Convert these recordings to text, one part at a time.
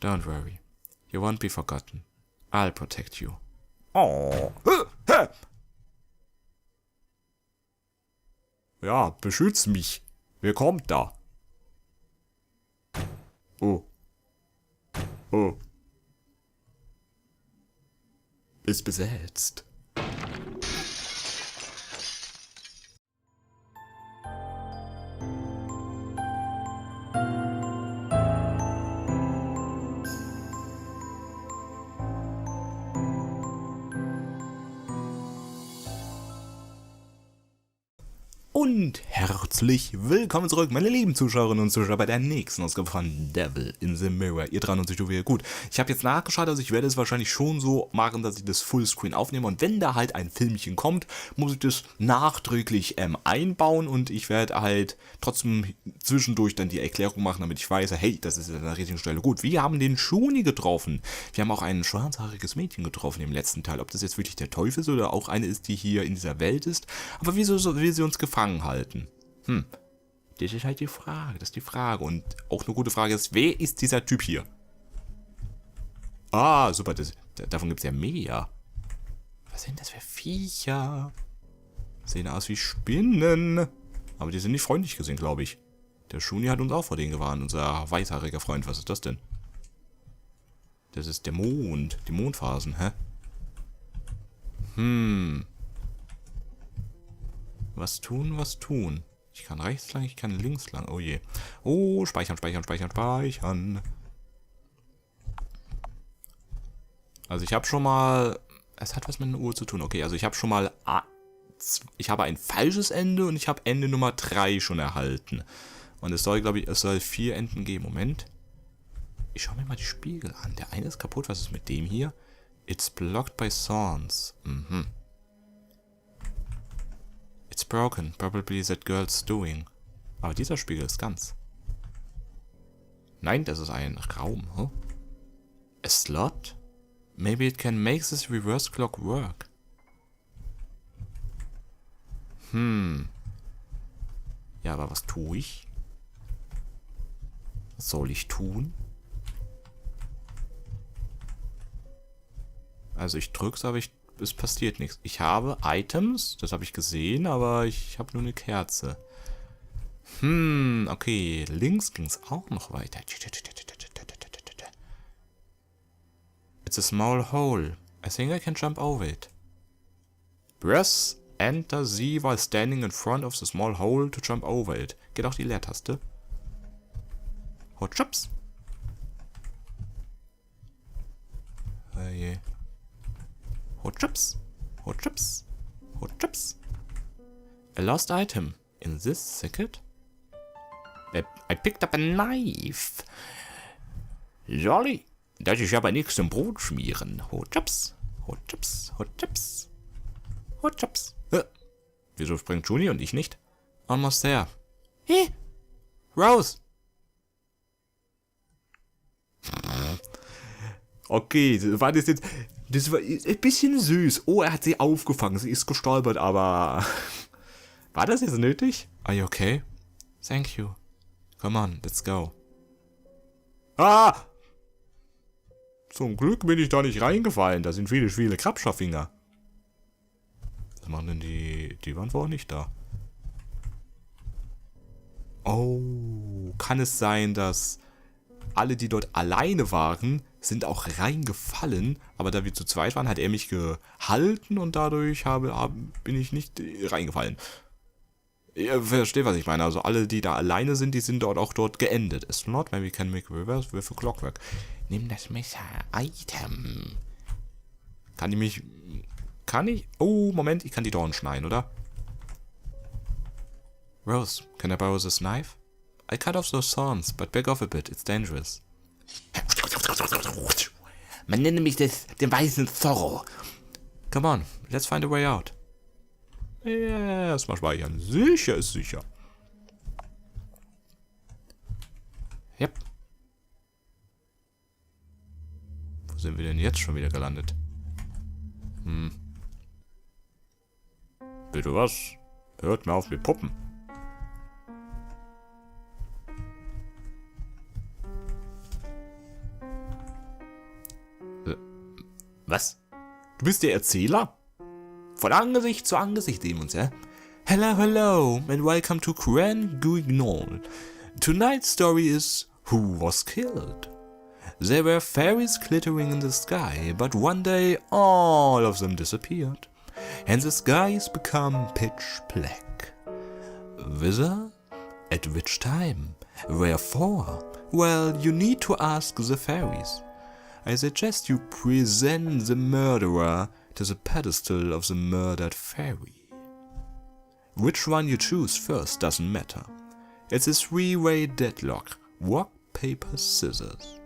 Don't worry. You won't be forgotten. I'll protect you. Oh. Ja, beschütz mich. Wer kommt da? Oh. Oh. Ist besetzt. Und herzlich willkommen zurück, meine lieben Zuschauerinnen und Zuschauer, bei der nächsten Ausgabe von Devil in the Mirror. Ihr 93 wieder gut. Ich habe jetzt nachgeschaut, also ich werde es wahrscheinlich schon so machen, dass ich das Fullscreen aufnehme. Und wenn da halt ein Filmchen kommt, muss ich das nachträglich einbauen. Und ich werde halt trotzdem zwischendurch dann die Erklärung machen, damit ich weiß, hey, das ist an der richtigen Stelle gut. Wir haben den Schuni getroffen. Wir haben auch ein schwarzhaariges Mädchen getroffen im letzten Teil. Ob das jetzt wirklich der Teufel ist oder auch eine ist, die hier in dieser Welt ist. Aber wieso will sie uns gefangen halten? Das ist halt die Frage, das ist die Frage. Und auch eine gute Frage ist, wer ist dieser Typ hier? Ah, super, davon gibt es ja mehr. Was sind das für Viecher? Sehen aus wie Spinnen. Aber die sind nicht freundlich gesehen, glaube ich. Der Schuni hat uns auch vor denen gewarnt, unser weißhaariger Freund. Was ist das denn? Das ist der Mond, die Mondphasen, hä? Was tun, was tun? Ich kann rechts lang, ich kann links lang. Oh je. Oh, speichern, speichern, speichern, speichern. Also ich habe schon mal... Es hat was mit einer Uhr zu tun. Okay, also ich habe schon mal... Ich habe ein falsches Ende und ich habe Ende Nummer 3 schon erhalten. Und es soll, glaube ich, es soll 4 Enden geben. Moment. Ich schaue mir mal die Spiegel an. Der eine ist kaputt. Was ist mit dem hier? It's blocked by thorns. It's broken. Probably that girl's doing. Aber dieser Spiegel ist ganz. Nein, das ist ein Raum. Huh? A slot? Maybe it can make this reverse clock work. Ja, aber was tue ich? Was soll ich tun? Also ich drück's, aber es passiert nichts. Ich habe Items, das habe ich gesehen, aber ich habe nur eine Kerze. Okay, links ging's auch noch weiter. It's a small hole. I think I can jump over it. Press Enter Z while standing in front of the small hole to jump over it. Geht auch die Leertaste. Hotschops. Oh je. Hotschops. Hotschops. Hotschops. A lost item. In this thicket? I picked up a knife. Jolly. Das ist aber nichts zum Brot schmieren. Hotschops. Hotschops. Hotschops. Hotschops. Wieso springt Juni und ich nicht? Almost there. Hey. Rose. Okay, war das jetzt... Das war ein bisschen süß. Oh, er hat sie aufgefangen. Sie ist gestolpert, aber... War das jetzt nötig? Are you okay? Thank you. Come on, let's go. Ah! Zum Glück bin ich da nicht reingefallen. Da sind viele Krabschaffinger. Was machen denn die... Die waren vorher nicht da. Oh, kann es sein, dass... Alle, die dort alleine waren, sind auch reingefallen. Aber da wir zu zweit waren, hat er mich gehalten und dadurch bin ich nicht reingefallen. Ihr versteht, was ich meine. Also alle, die da alleine sind, die sind dort geendet. It's not, maybe we can make reverse with a clockwork. Nimm das Messer. Item. Kann ich... Oh, Moment, ich kann die Dornen schneiden, oder? Rose, can I borrow this knife? I cut off those thorns, but back off a bit, it's dangerous. Man nennt mich den weißen Zorro. Come on, let's find a way out. Ja, erstmal speichern. Sicher ist sicher. Yep. Wo sind wir denn jetzt schon wieder gelandet? Bitte was? Hört mir auf mit Puppen. Was? Du bist der Erzähler? Von Angesicht zu Angesicht sehen wir uns, ja? Hello, hello, and welcome to können. Tonight's story is Who Was Killed? There were fairies glittering in the sky, but one day all of them disappeared, and the skies become pitch black. Whither? At which time? Wherefore? Well, you need to ask the fairies. I suggest you present the murderer to the pedestal of the murdered fairy. Which one you choose first doesn't matter. It's a three-way deadlock. Rock, paper, scissors.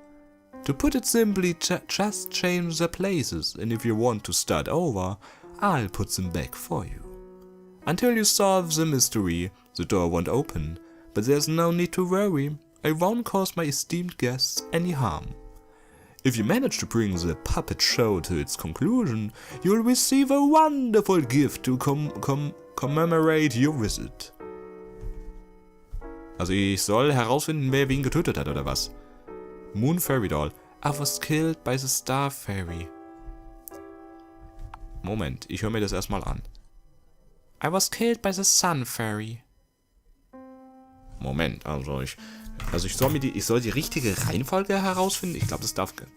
To put it simply, just change their places, and if you want to start over, I'll put them back for you. Until you solve the mystery, the door won't open, but there's no need to worry. I won't cause my esteemed guests any harm. If you manage to bring the puppet show to its conclusion, you'll receive a wonderful gift to commemorate your visit. Also ich soll herausfinden, wer wen getötet hat, oder was? Moon Fairy Doll. I was killed by the Star Fairy. Moment, ich höre mir das erstmal an. I was killed by the Sun Fairy. Moment, also ich soll die richtige Reihenfolge herausfinden. Ich glaube,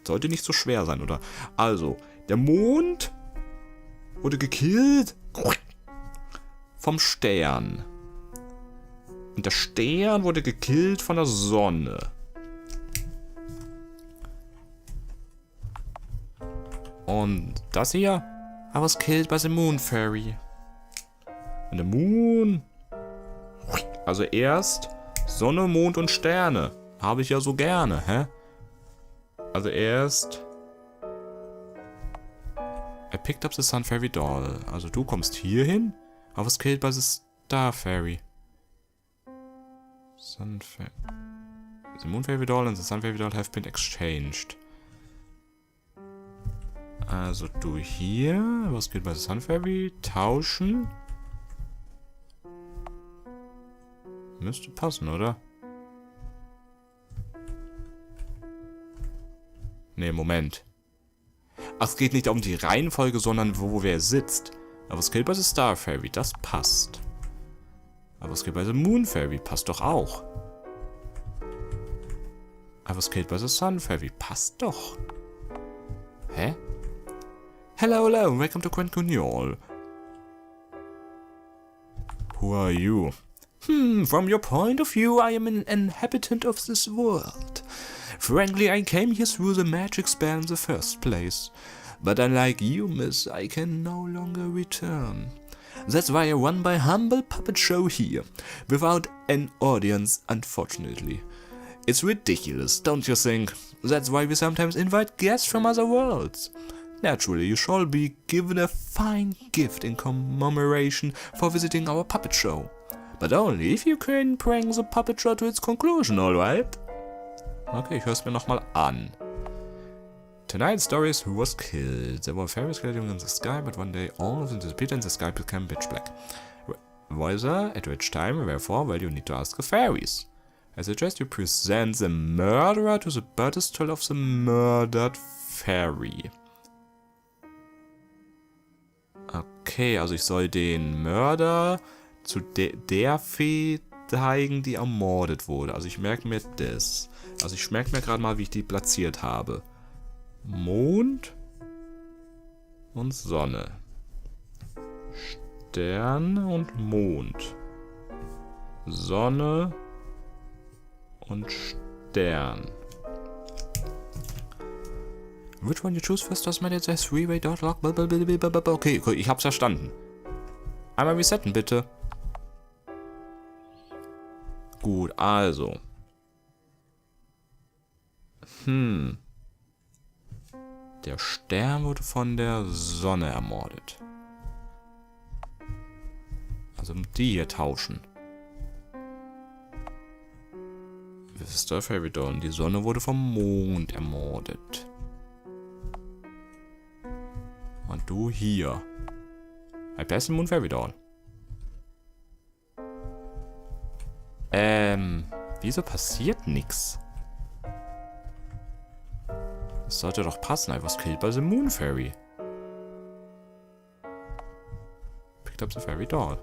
sollte nicht so schwer sein, oder? Also, der Mond wurde gekillt vom Stern. Und der Stern wurde gekillt von der Sonne. Und das hier? I was killed by the Moon Fairy. Und der Moon... Also erst Sonne, Mond und Sterne. Habe ich ja so gerne, hä? Also erst... I picked up the Sun Fairy Doll. Also du kommst hier hin. I was killed by the Star Fairy. The Moon Fairy Doll and the Sun Fairy Doll have been exchanged. Also du hier. Was geht bei the Sun Fairy? Tauschen. Müsste passen, oder? Ne, Moment. Ach, es geht nicht um die Reihenfolge, sondern wo wer sitzt. Aber es geht bei the Star Fairy, das passt. Aber es geht bei the Moon Fairy, passt doch auch. Aber es geht bei the Sun Fairy, passt doch. Hä? Hello, hello, welcome to können. Who are you? From your point of view, I am an inhabitant of this world. Frankly, I came here through the magic spell in the first place. But unlike you, miss, I can no longer return. That's why I run my humble puppet show here, without an audience, unfortunately. It's ridiculous, don't you think? That's why we sometimes invite guests from other worlds. Naturally, you shall be given a fine gift in commemoration for visiting our puppet show. But only if you can bring the puppet show to its conclusion, alright? Okay, ich hör's mir nochmal an. Tonight's story is Who Was Killed. There were fairies glittering in the sky, but one day all of them disappeared and the sky became pitch black. Whither? At which time? Wherefore? Well, you need to ask the fairies. I suggest you present the murderer to the pedestal of the murdered fairy. Okay, also ich soll den Mörder zu der Fee zeigen, die ermordet wurde. Also ich merke mir das. Also ich merke mir gerade mal, wie ich die platziert habe. Mond und Sonne. Stern und Mond. Sonne und Stern. Which one you choose first does matter, there's three-way dot lock. Okay, ich hab's verstanden. Einmal resetten, bitte. Gut, also. Der Stern wurde von der Sonne ermordet. Also die hier tauschen. Das ist der Fairy Doll. Die Sonne wurde vom Mond ermordet. Und du hier. I place the Moon Fairy Doll. Wieso passiert nix? Das sollte doch passen. I was killed by the moon fairy. Picked up the fairy doll.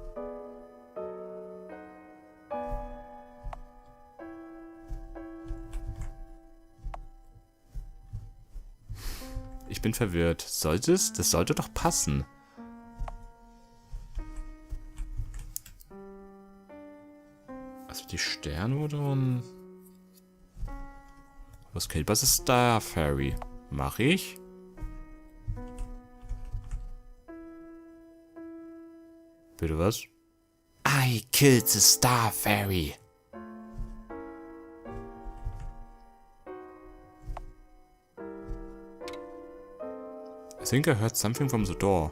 Ich bin verwirrt. Sollte es? Das sollte doch passen. Also die Sterne oder ein... Was killed by the Star Fairy? Mach ich? Bitte was? I killed the Star Fairy. I think I heard something from the door.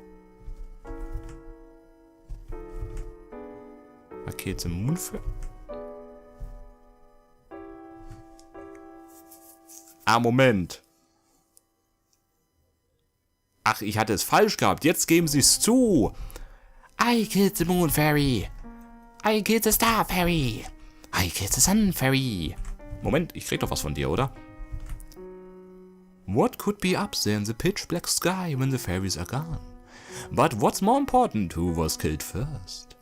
I killed the moon fairy. Ah, Moment. Ach, ich hatte es falsch gehabt. Jetzt geben sie es zu. I killed the moon fairy. I killed the star fairy. I killed the sun fairy. Moment, ich krieg doch was von dir, oder? What could be up there in the pitch black sky when the fairies are gone? But what's more important, who was killed first?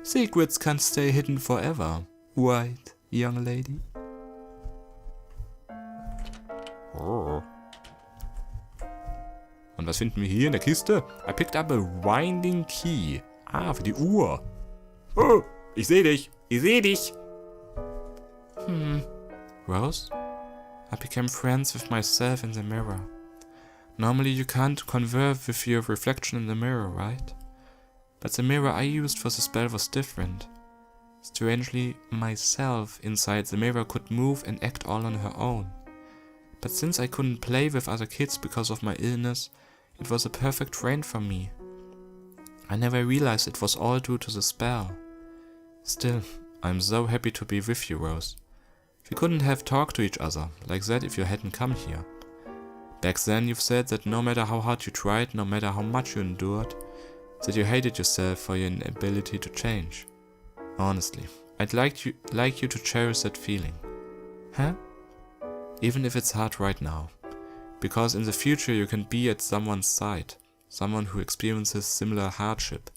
Secrets can't stay hidden forever, right, young lady? Oh. Und was finden wir hier in der Kiste? I picked up a winding key. Ah, für die Uhr. Oh, ich sehe dich. Ich sehe dich. Rose? I became friends with myself in the mirror. Normally you can't converse with your reflection in the mirror, right? But the mirror I used for the spell was different. Strangely, myself inside the mirror could move and act all on her own. But since I couldn't play with other kids because of my illness, it was a perfect friend for me. I never realized it was all due to the spell. Still, I'm so happy to be with you, Rose. We couldn't have talked to each other like that if you hadn't come here. Back then you've said that no matter how hard you tried, no matter how much you endured, that you hated yourself for your inability to change. Honestly, I'd like you to cherish that feeling. Huh? Even if it's hard right now. Because in the future you can be at someone's side, someone who experiences similar hardship.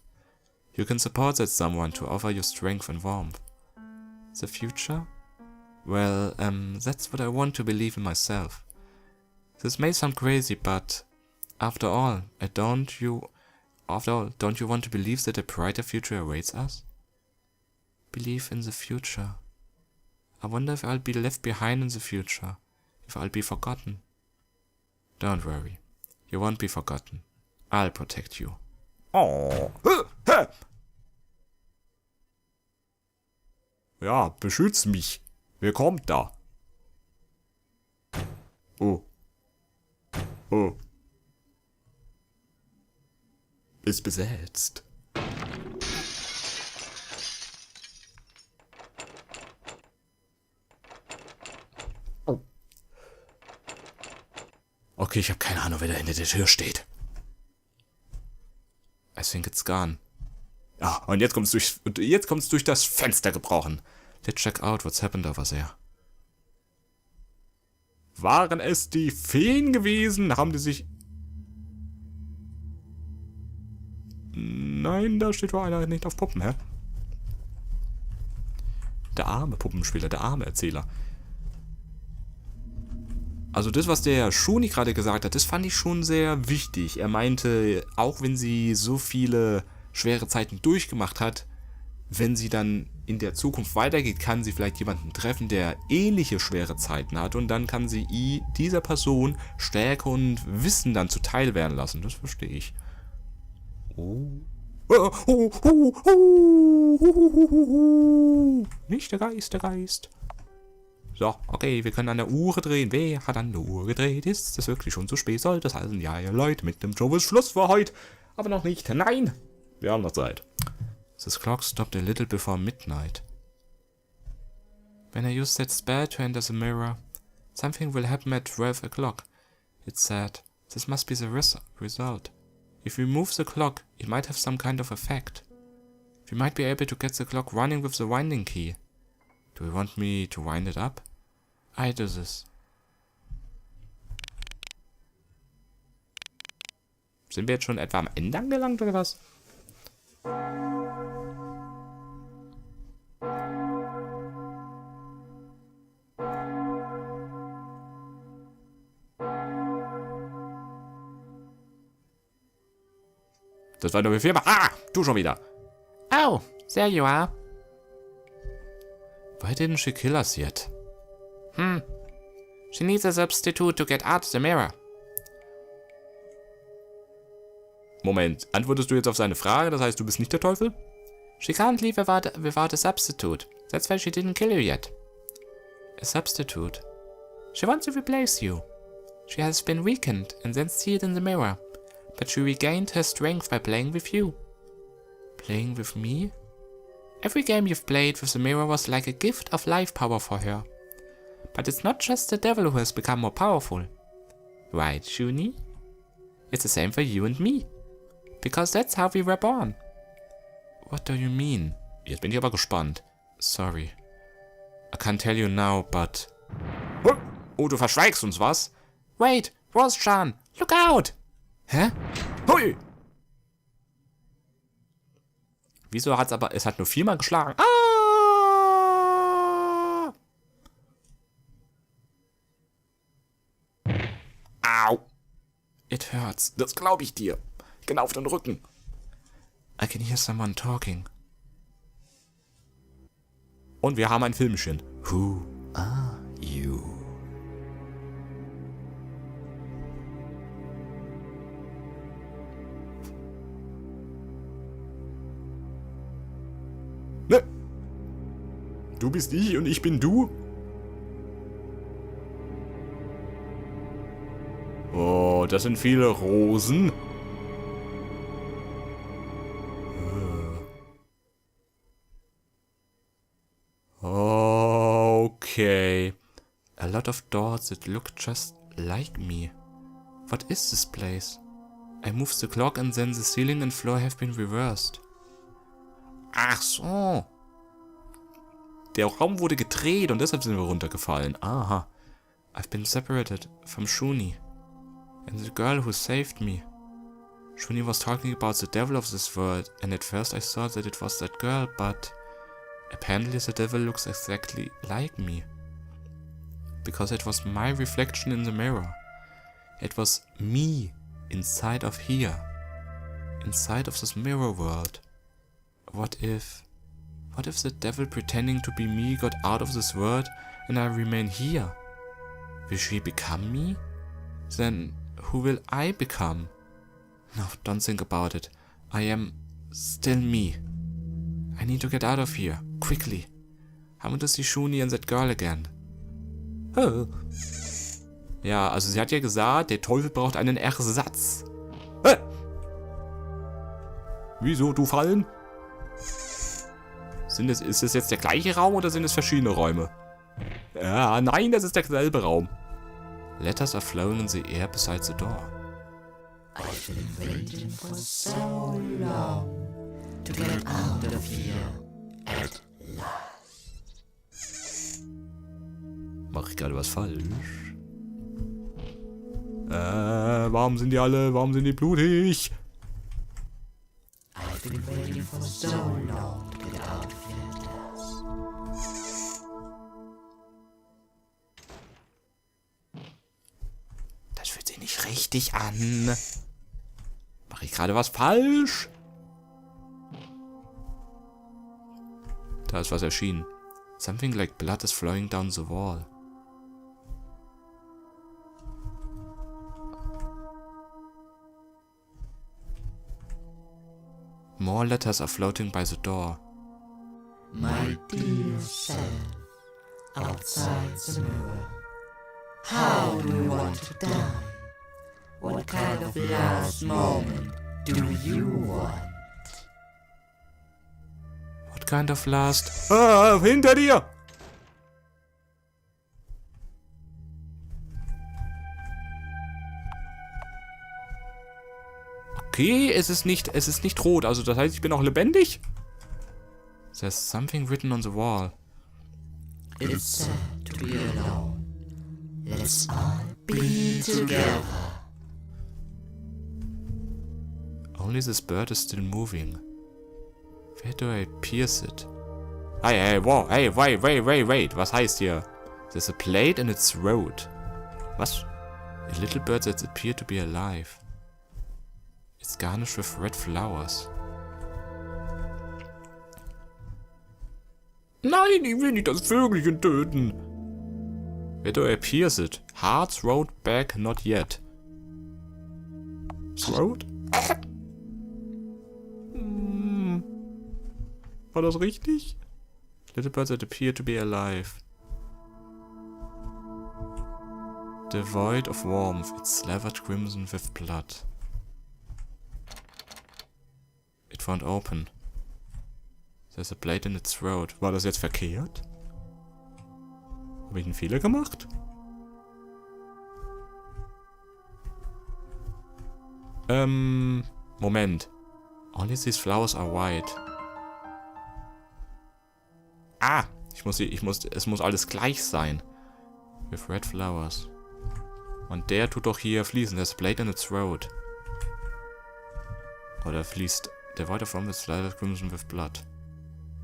You can support that someone to offer you strength and warmth. The future? Well, that's what I want to believe in myself. This may sound crazy, but after all, don't you want to believe that a brighter future awaits us? Believe in the future. I wonder if I'll be left behind in the future. If I'll be forgotten. Don't worry. You won't be forgotten. I'll protect you. Oh. Ja, beschütz mich. Wer kommt da? Oh. Oh. Ist besetzt. Okay, ich habe keine Ahnung, wer da hinter der Tür steht. I think it's gone. Ja, und jetzt kommt's durch das Fenster gebrochen. Let's check out what's happened over there. Waren es die Feen gewesen? Haben die sich... Nein, da steht wohl einer nicht auf Puppen, hä? Der arme Puppenspieler, der arme Erzähler. Also das, was der Shuni gerade gesagt hat, das fand ich schon sehr wichtig. Er meinte, auch wenn sie so viele schwere Zeiten durchgemacht hat, wenn sie dann in der Zukunft weitergeht, kann sie vielleicht jemanden treffen, der ähnliche schwere Zeiten hat und dann kann sie dieser Person Stärke und Wissen dann zuteil werden lassen. Das verstehe ich. Oh. Nicht der Geist, der Geist. So, okay, wir können an der Uhr drehen. Wer hat an der Uhr gedreht? Ist es wirklich schon zu spät? Soll das heißen, ja, ihr Leute, mit dem Show ist Schluss für heute. Aber noch nicht. Nein! Wir haben noch Zeit. This clock stopped a little before midnight. When I use that spell to enter the mirror, something will happen at 12 o'clock. It said, this must be the result. If we move the clock, it might have some kind of effect. We might be able to get the clock running with the winding key. Do you want me to wind it up? I do this. Sind wir jetzt schon etwa am Ende angelangt, oder was? Das war nur viermal. Ah, du schon wieder. Oh, there you are. Why didn't she kill us yet? She needs a substitute to get out of the mirror. Moment, antwortest du jetzt auf seine Frage? Das heißt, du bist nicht der Teufel? She can't leave without a substitute. That's why she didn't kill you yet. A substitute? She wants to replace you. She has been weakened and then see it in the mirror. But she regained her strength by playing with you. Playing with me? Every game you've played with the mirror was like a gift of life power for her. But it's not just the devil who has become more powerful. Right, Shuni? It's the same for you and me. Because that's how we were born. What do you mean? Jetzt bin ich aber gespannt. Sorry. I can't tell you now, but... Oh, du verschweigst uns was? Wait, Rosjan, look out! Hä? Hui! Wieso hat's aber... Es hat nur 4-mal geschlagen. Ah! Au! It hurts. Das glaube ich dir. Genau auf den Rücken. I can hear someone talking. Und wir haben ein Filmchen. Who are you? Ne? Du bist ich und ich bin du? Oh, das sind viele Rosen. Okay. A lot of doors that look just like me. What is this place? I moved the clock and then the ceiling and floor have been reversed. Ach so. Der Raum wurde gedreht und deshalb sind wir runtergefallen. Aha. I've been separated from Shuni. And the girl who saved me. Shuni was talking about the devil of this world, and at first I thought that it was that girl, but apparently the devil looks exactly like me. Because it was my reflection in the mirror. It was me inside of here. Inside of this mirror world. What if the devil pretending to be me got out of this world and I remain here? Will she become me? Then who will I become? No, don't think about it. I am still me. I need to get out of here, quickly. I want to see Shuni and that girl again. Oh. Ja, also sie hat ja gesagt, der Teufel braucht einen Ersatz. Wieso, du Fallen? Ist es jetzt der gleiche Raum oder sind es verschiedene Räume? Ja, nein, das ist derselbe Raum. Letters are flowing in the air beside the door. I've been waiting for so long to get out of here at last. Mach ich gerade was falsch? Warum sind die blutig? I've been waiting for so long to get out of here at last. Das fühlt sich nicht richtig an. Mache ich gerade was falsch? Da ist was erschienen. Something like blood is flowing down the wall. More letters are floating by the door. My dear self, outside the mirror, how do you want to die? What kind of last moment do you want? What kind of last... hinter dir! Okay, es ist nicht rot, also das heißt, ich bin auch lebendig? There's something written on the wall. It's sad to be alone. Let's all be together. Only this bird is still moving. Where do I pierce it? Hey, wow, hey, wait. Was heißt hier? There's a plate in its throat. Was? A little bird that appeared to be alive. It's garnished with red flowers. Nein, ich will nicht das Vögelchen töten. Where do I pierce it? Heart, throat, back, not yet. Throat? War das richtig? Little birds that appear to be alive. Devoid of warmth, it's slathered crimson with blood. It won't open. There's a blade in its throat. War das jetzt verkehrt? Habe ich einen Fehler gemacht? Moment. Only these flowers are white. Ah! Es muss alles gleich sein. With red flowers. Und der tut doch hier fließen. There's a blade in its throat. Oder fließt der weiter from the slathered crimson with blood.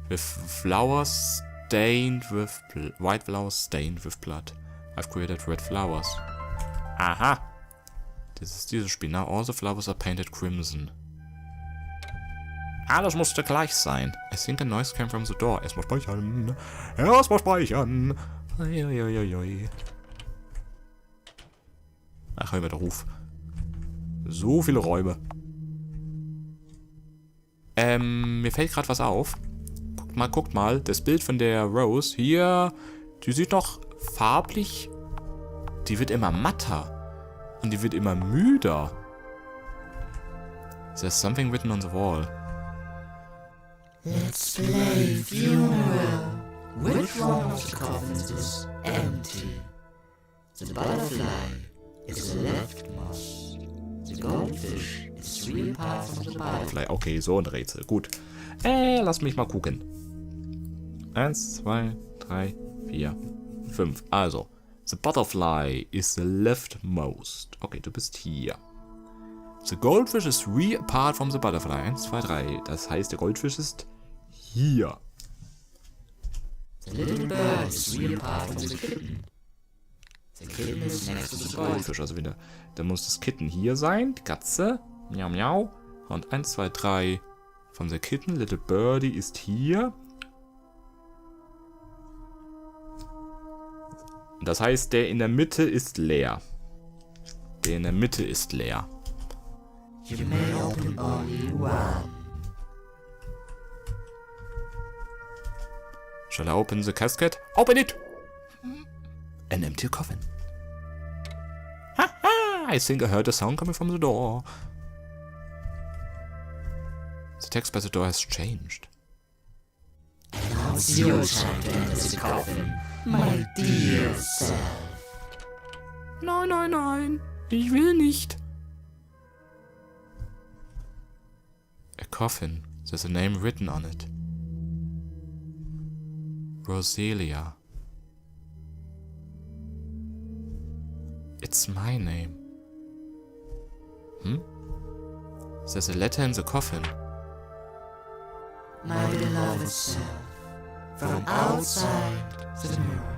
With flowers stained with white flowers stained with blood. I've created red flowers. Aha! Das ist dieses Spiel. Now all the flowers are painted crimson. Alles musste gleich sein. I think a noise came from the door. Erstmal speichern. Erstmal speichern. Uiuiuiui. Ach, hör mir der Ruf. So viele Räume. Mir fällt gerade was auf. Guckt mal. Das Bild von der Rose hier. Die sieht doch farblich. Die wird immer matter. Und die wird immer müder. There's something written on the wall. Let's play funeral. Which one of the coffins is empty? The butterfly is the leftmost. The goldfish is 3 parts of the butterfly. Okay, so ein Rätsel. Gut. Lass mich mal gucken. 1, 2, 3, 4, 5. Also, the butterfly is the leftmost. Okay, du bist hier. The goldfish is 3 apart from the butterfly. 1, 2, 3. Das heißt, der Goldfisch ist hier. The little bird is 3 apart from the kitten. The kitten is next to the goldfish. Also wieder, dann muss das Kitten hier sein. Die Katze. Miau, miau. Und 1, 2, 3 von the kitten. Little birdie ist hier. Das heißt, der in der Mitte ist leer. Der in der Mitte ist leer. You may open only one. Shall I open the casket? Open it! An empty coffin. Haha! I think I heard a sound coming from the door. The text by the door has changed. Now it's your time to enter the coffin, my dear self. Nein. Ich will nicht. A coffin. There's a name written on it. Roselia. It's my name. There's a letter in the coffin. My beloved self, from outside the mirror.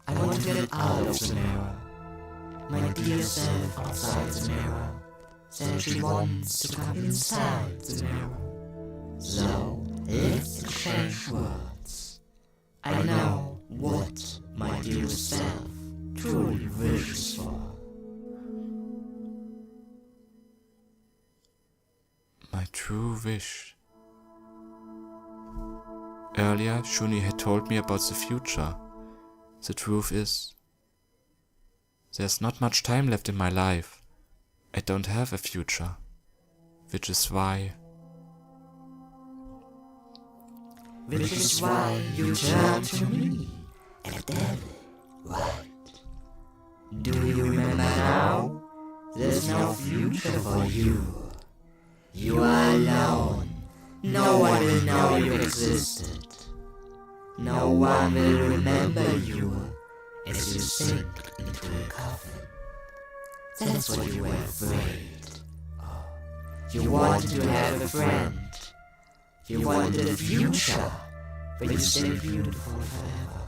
I want to get out of the mirror. My dear self outside the mirror said she wants to come inside the mirror. So, let's exchange words. I know what my dear self truly wishes for. My true wish. Earlier, Shuni had told me about the future. The truth is, there's not much time left in my life. I don't have a future. Which is why... Which is why you turn to me, a devil, right? Do you remember now? There's no future for you. You are alone. No one will know you existed. No one will remember you as you sink into a coffin. That's what you were afraid. Oh, You wanted to have a friend. You wanted a future, but you stayed beautiful forever,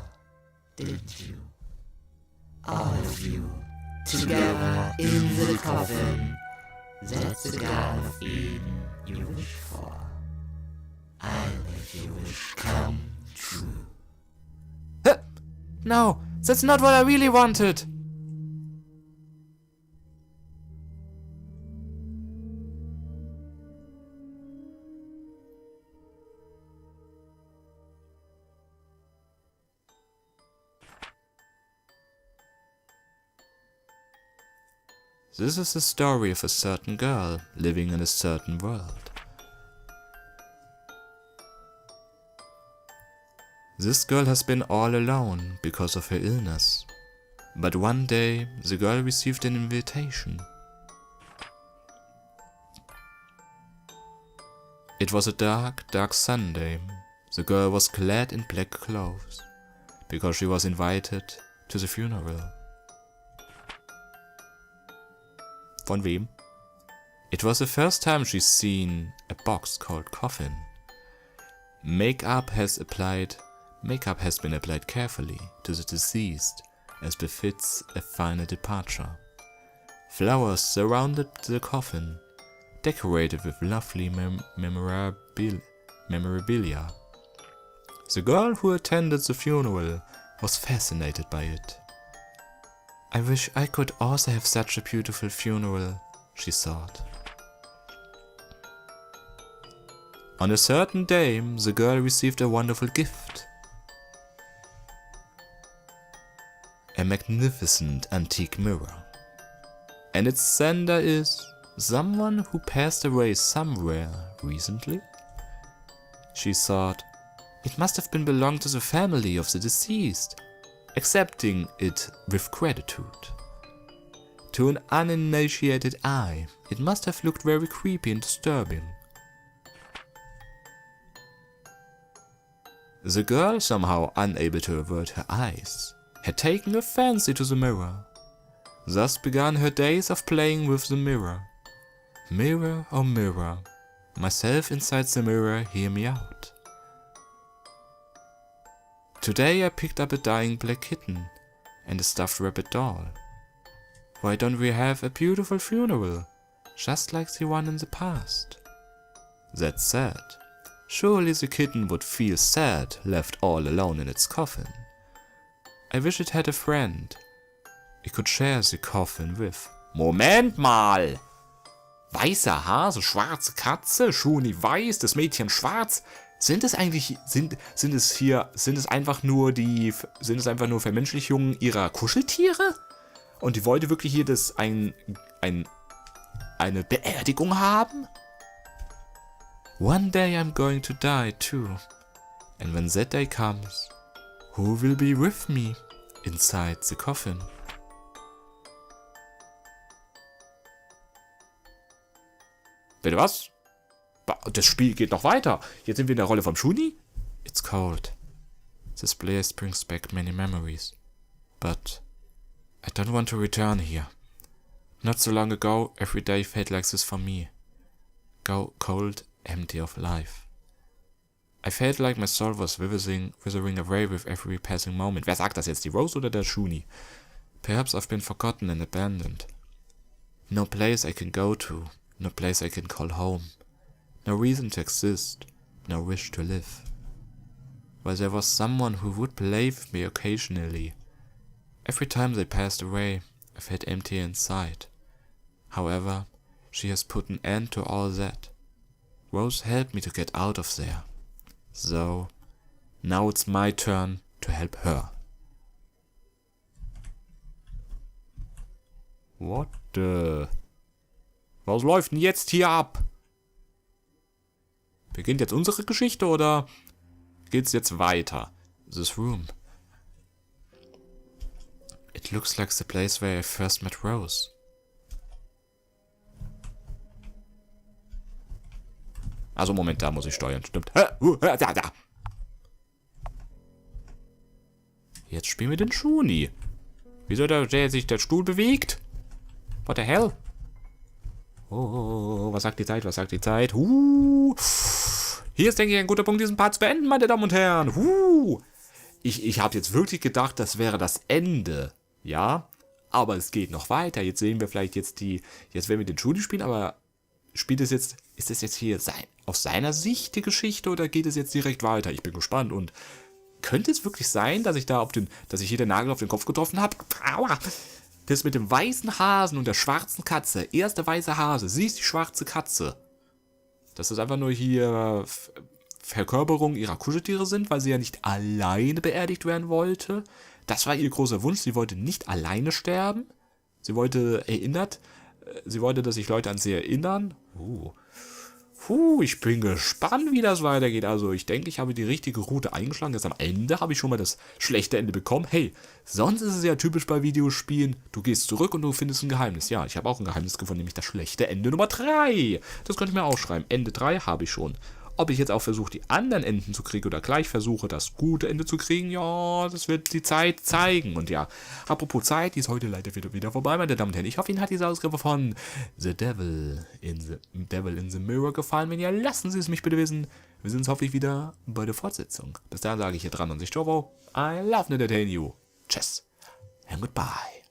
didn't you? All of you, together in the coffin. That's the Garden of Eden you wish for. I'll make your wish come true. No, that's not what I really wanted. This is the story of a certain girl living in a certain world. This girl has been all alone because of her illness, but one day the girl received an invitation. It was a dark, dark Sunday. The girl was clad in black clothes because she was invited to the funeral. Von wem? It was the first time she's seen a box called coffin. Makeup has been applied carefully to the deceased, as befits a final departure. Flowers surrounded the coffin, decorated with lovely memorabilia. The girl who attended the funeral was fascinated by it. I wish I could also have such a beautiful funeral, she thought. On a certain day, the girl received a wonderful gift. A magnificent antique mirror. And its sender is someone who passed away somewhere recently. She thought, it must have belonged to the family of the deceased, accepting it with gratitude. To an uninitiated eye, it must have looked very creepy and disturbing. The girl, somehow unable to avert her eyes, had taken a fancy to the mirror. Thus began her days of playing with the mirror. Mirror, oh mirror, myself inside the mirror, hear me out. Today I picked up a dying black kitten and a stuffed rabbit doll. Why don't we have a beautiful funeral, just like the one in the past? That said, surely the kitten would feel sad left all alone in its coffin. I wish it had a friend it could share the coffin with. Moment mal! Weißer Hase, schwarze Katze, Schuni weiß, das Mädchen schwarz. Sind es einfach nur Vermenschlichungen ihrer Kuscheltiere? Und die wollte wirklich hier eine Beerdigung haben? One day I'm going to die too. And when that day comes, who will be with me inside the coffin? Bitte was? Das Spiel geht noch weiter. Jetzt sind wir in der Rolle vom Shuni. It's cold. This place brings back many memories. But I don't want to return here. Not so long ago, every day felt like this for me. Cold, empty of life. I felt like my soul was withering away with every passing moment. Wer sagt das jetzt, die Rose oder der Shuni? Perhaps I've been forgotten and abandoned. No place I can go to, no place I can call home. No reason to exist, no wish to live. While there was someone who would play with me occasionally. Every time they passed away, I felt empty inside. However, she has put an end to all that. Rose helped me to get out of there. So, now it's my turn to help her. What the... Was läuft denn jetzt hier ab? Beginnt jetzt unsere Geschichte oder geht's jetzt weiter? This room. It looks like the place where I first met Rose. Also Moment, da muss ich steuern, stimmt. Da. Jetzt spielen wir den Shuni. Wieso der sich der Stuhl bewegt? What the hell? Oh, was sagt die Zeit? Was sagt die Zeit? Hier ist, denke ich, ein guter Punkt, diesen Part zu beenden, meine Damen und Herren. Ich habe jetzt wirklich gedacht, das wäre das Ende. Ja, aber es geht noch weiter. Jetzt sehen wir vielleicht jetzt werden wir den Judy spielen, aber ist das jetzt hier aus seiner Sicht die Geschichte oder geht es jetzt direkt weiter? Ich bin gespannt und könnte es wirklich sein, dass ich hier den Nagel auf den Kopf getroffen habe? Aua! Das mit dem weißen Hasen und der schwarzen Katze. Erst der weiße Hase, sie ist die schwarze Katze. Dass das einfach nur hier Verkörperungen ihrer Kuscheltiere sind, weil sie ja nicht alleine beerdigt werden wollte. Das war ihr großer Wunsch. Sie wollte nicht alleine sterben. Sie wollte, dass sich Leute an sie erinnern. Ich bin gespannt, wie das weitergeht. Also ich denke, ich habe die richtige Route eingeschlagen. Jetzt am Ende habe ich schon mal das schlechte Ende bekommen. Hey, sonst ist es ja typisch bei Videospielen. Du gehst zurück und du findest ein Geheimnis. Ja, ich habe auch ein Geheimnis gefunden, nämlich das schlechte Ende Nummer 3. Das könnte ich mir aufschreiben. Ende 3 habe ich schon. Ob ich jetzt auch versuche, die anderen Enden zu kriegen oder gleich versuche, das gute Ende zu kriegen, ja, das wird die Zeit zeigen. Und ja, apropos Zeit, die ist heute leider wieder vorbei, meine Damen und Herren. Ich hoffe, Ihnen hat diese Ausgabe von The Devil in the Mirror gefallen. Wenn ja, lassen Sie es mich bitte wissen. Wir sehen uns hoffentlich wieder bei der Fortsetzung. Bis dahin sage ich hier dran und sich, ciao, I love to entertain you. Tschüss and goodbye.